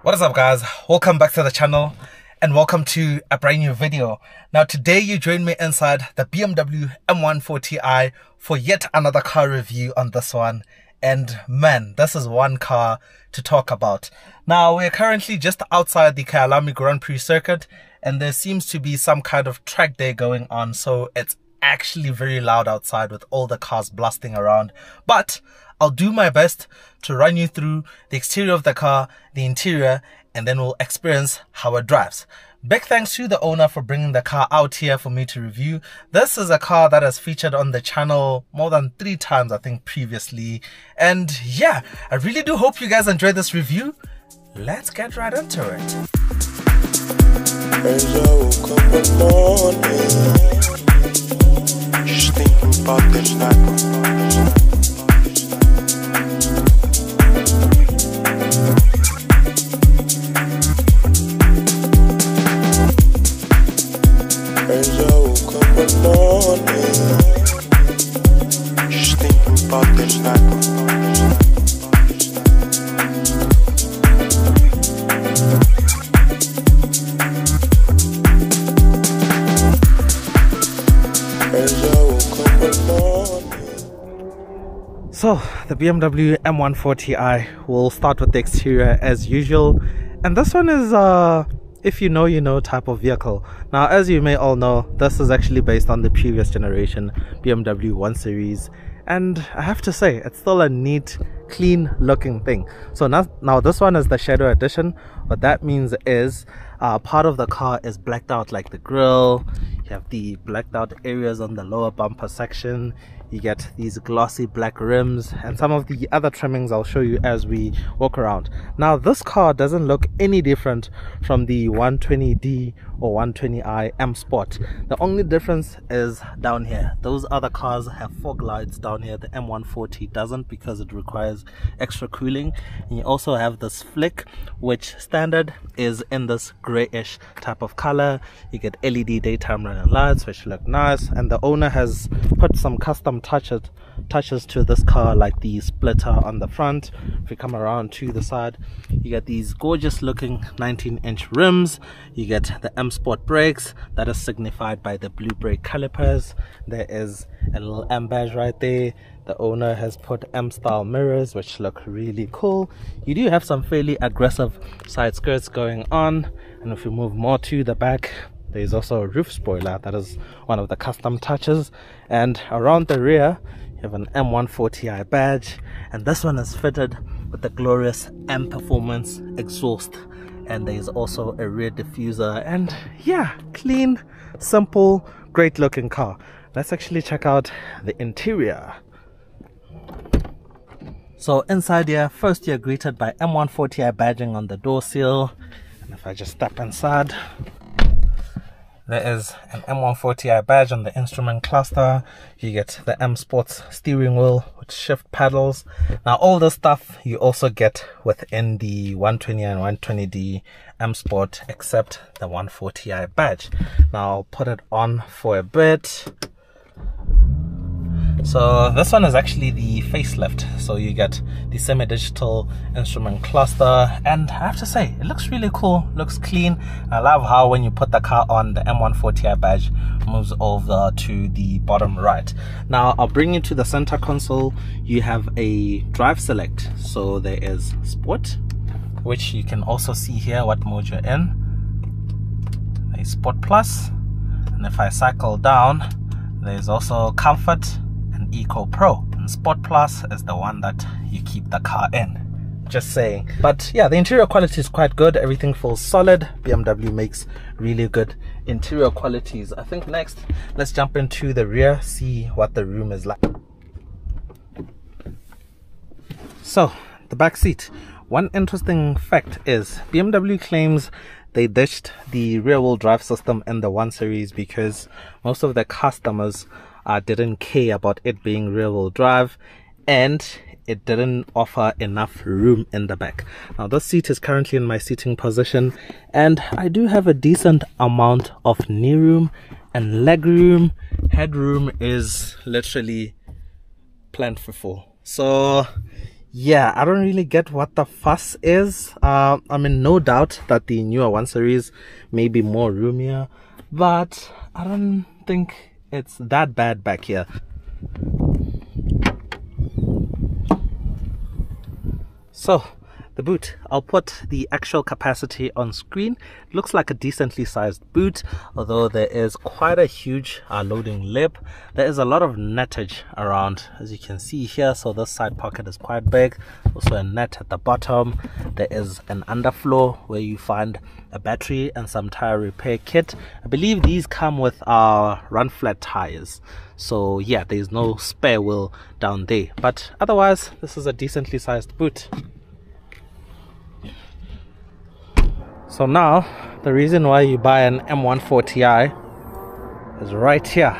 What is up, guys? Welcome back to the channel and welcome to a brand new video. Now today you join me inside the BMW M140i for yet another car review on this one. And man, this is one car to talk about. Now we're currently just outside the Kyalami Grand Prix circuit and there seems to be some kind of track day going on, so it's actually very loud outside with all the cars blasting around. But I'll do my best to run you through the exterior of the car, the interior, and then we'll experience how it drives. Big thanks to the owner for bringing the car out here for me to review. This is a car that has featured on the channel more than 3 times, I think, previously. And yeah, I really do hope you guys enjoyed this review. Let's get right into it. As I woke up in the morning, just thinking about this night. As I woke up in the morning, just thinking about this night. So the BMW M140i, will start with the exterior as usual, and this one is if you know you know type of vehicle. Now as you may all know, this is actually based on the previous generation BMW 1 Series, and I have to say it's still a neat, clean looking thing. So now this one is the Shadow Edition. What that means is part of the car is blacked out, like the grille. You have the blacked out areas on the lower bumper section. You get these glossy black rims and some of the other trimmings I'll show you as we walk around. Now this car doesn't look any different from the 120D or 120i M Sport. The only difference is down here. Those other cars have fog lights down here. The M140 doesn't because it requires extra cooling. And you also have this flick, which standard is in this grayish type of color. You get LED daytime running lights, which look nice, and the owner has put some custom touches to this car, like the splitter on the front. If we come around to the side, you get these gorgeous looking 19-inch rims. You get the M Sport brakes that is signified by the blue brake calipers. There is a little M badge right there. The owner has put M style mirrors, which look really cool. You do have some fairly aggressive side skirts going on, and if you move more to the back, there's also a roof spoiler that is one of the custom touches. And around the rear you have an M140i badge, and this one is fitted with the glorious M Performance exhaust, and there's also a rear diffuser. And yeah, clean, simple, great looking car. Let's actually check out the interior. So inside here, first you're greeted by M140i badging on the door seal, and if I just step inside, there is an M140i badge on the instrument cluster. You get the M Sports steering wheel with shift paddles. Now all this stuff you also get within the 120 and 120D M Sport, except the 140i badge. Now I'll put it on for a bit. So this one is actually the facelift, so you get the semi-digital instrument cluster, and I have to say it looks really cool, looks clean. I love how when you put the car on, the M140i badge moves over to the bottom right. Now I'll bring you to the center console. You have a drive select, so there is Sport, which you can also see here what mode you're in. There's Sport Plus, and if I cycle down, there's also Comfort, Eco Pro, and Sport Plus is the one that you keep the car in. Just saying. But yeah, the interior quality is quite good. Everything feels solid. BMW makes really good interior qualities. I think next let's jump into the rear, see what the room is like. So the back seat. One interesting fact is BMW claims they ditched the rear wheel drive system in the 1 Series because most of their customers didn't care about it being rear wheel drive, and it didn't offer enough room in the back. Now this seat is currently in my seating position, and I do have a decent amount of knee room and leg room. Headroom is literally planned for full. So yeah, I don't really get what the fuss is. I mean, no doubt that the newer 1 Series may be more roomier, but I don't think it's that bad back here. So the boot, I'll put the actual capacity on screen. It looks like a decently sized boot, although there is quite a huge loading lip. There is a lot of nettage around, as you can see here. So this side pocket is quite big. Also a net at the bottom. There is an underfloor where you find a battery and some tire repair kit. I believe these come with run flat tires. So yeah, there's no spare wheel down there, but otherwise this is a decently sized boot. So now the reason why you buy an M140i is right here.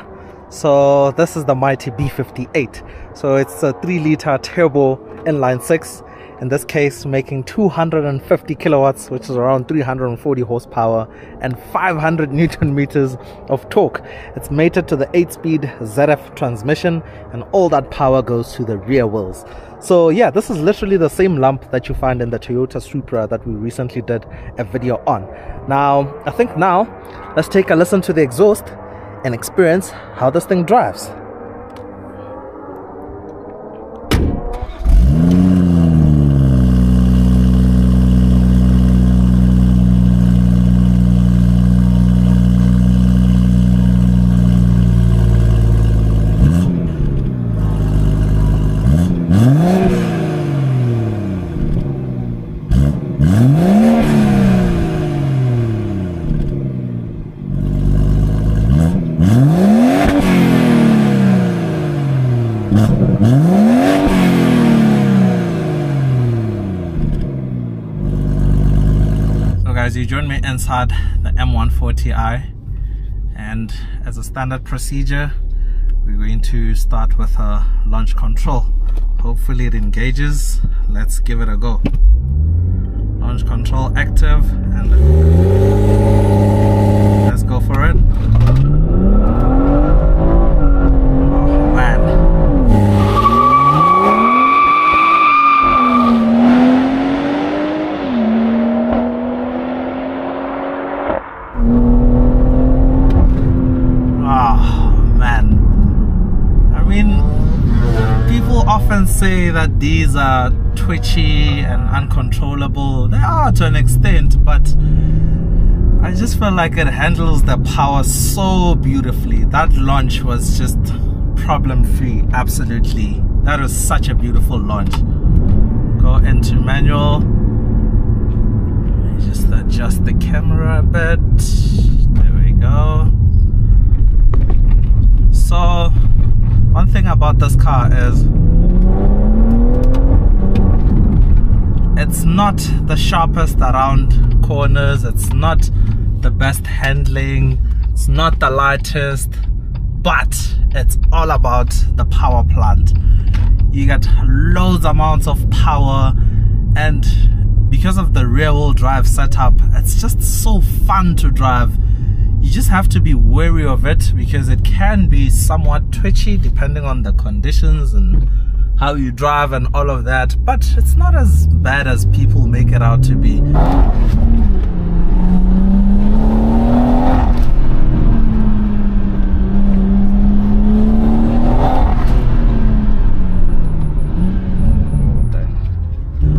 So this is the mighty B58. So it's a 3-liter turbo inline 6, in this case making 250 kilowatts, which is around 340 horsepower, and 500 newton meters of torque. It's mated to the 8-speed ZF transmission, and all that power goes to the rear wheels. So yeah, this is literally the same lump that you find in the Toyota Supra that we recently did a video on. Now I think let's take a listen to the exhaust and experience how this thing drives. You join me inside the M140i, and as a standard procedure we're going to start with a launch control. Hopefully it engages. Let's give it a go. Launch control active, and let's go for it. Oh man, often say that these are twitchy and uncontrollable. They are to an extent, but I just feel like it handles the power so beautifully. That launch was just problem free. Absolutely, that was such a beautiful launch. Go into manual, just adjust the camera a bit. There we go. So one thing about this car is it's not the sharpest around corners, it's not the best handling, it's not the lightest, but it's all about the power plant. You get loads amounts of power, and because of the rear wheel drive setup, it's just so fun to drive. You just have to be wary of it because it can be somewhat twitchy depending on the conditions and how you drive and all of that, but it's not as bad as people make it out to be.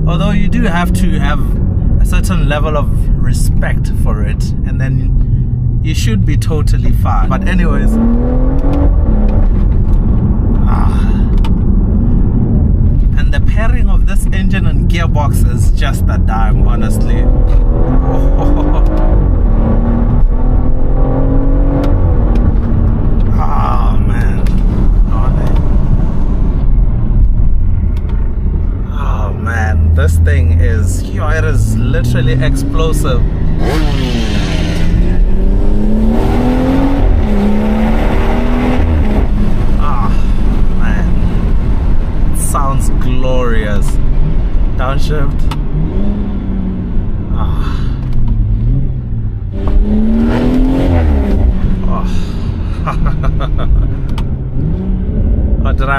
Although you do have to have a certain level of respect for it, and then you should be totally fine. But anyways, and the pairing of this engine and gearbox is just a dime, honestly. Oh man, oh man, this thing is, it is literally explosive.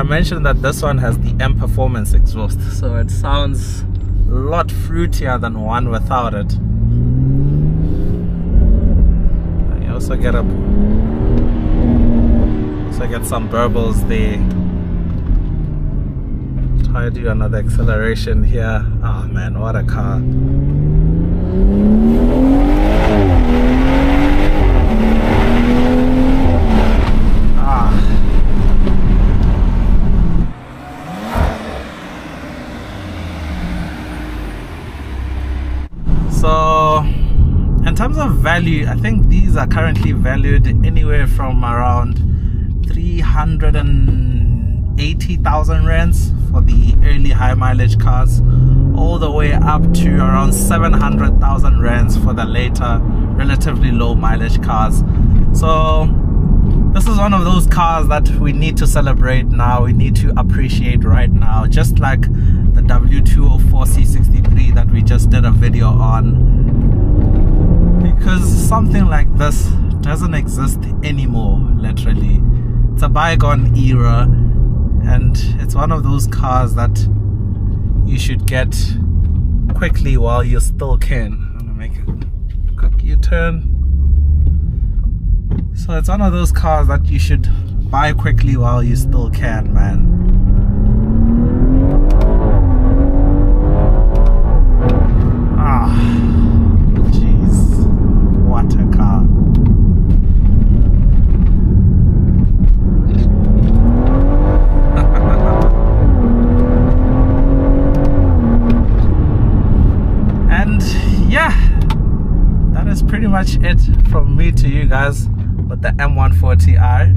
I mentioned that this one has the M Performance exhaust, so it sounds a lot fruitier than one without it. You also get some burbles there. Try to do another acceleration here. Oh man, what a car. So in terms of value, I think these are currently valued anywhere from around 380,000 rands for the early high mileage cars, all the way up to around 700,000 rands for the later relatively low mileage cars. So this is one of those cars that we need to celebrate now, we need to appreciate right now, just like the W204 C63 that we just did a video on, because something like this doesn't exist anymore. Literally, it's a bygone era, and it's one of those cars that you should get quickly while you still can. I'm gonna make a quick U-turn. So it's one of those cars that you should buy quickly while you still can, man. Ah, jeez, what a car. And yeah, that is pretty much it from me to you guys with the M140i.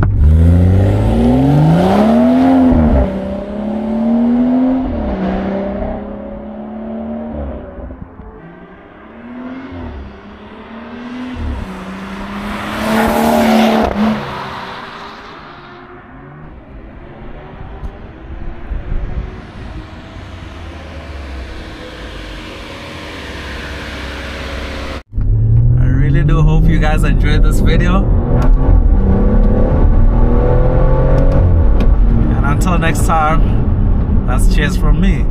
I really do hope you guys enjoyed this video. And until next time, that's cheers from me.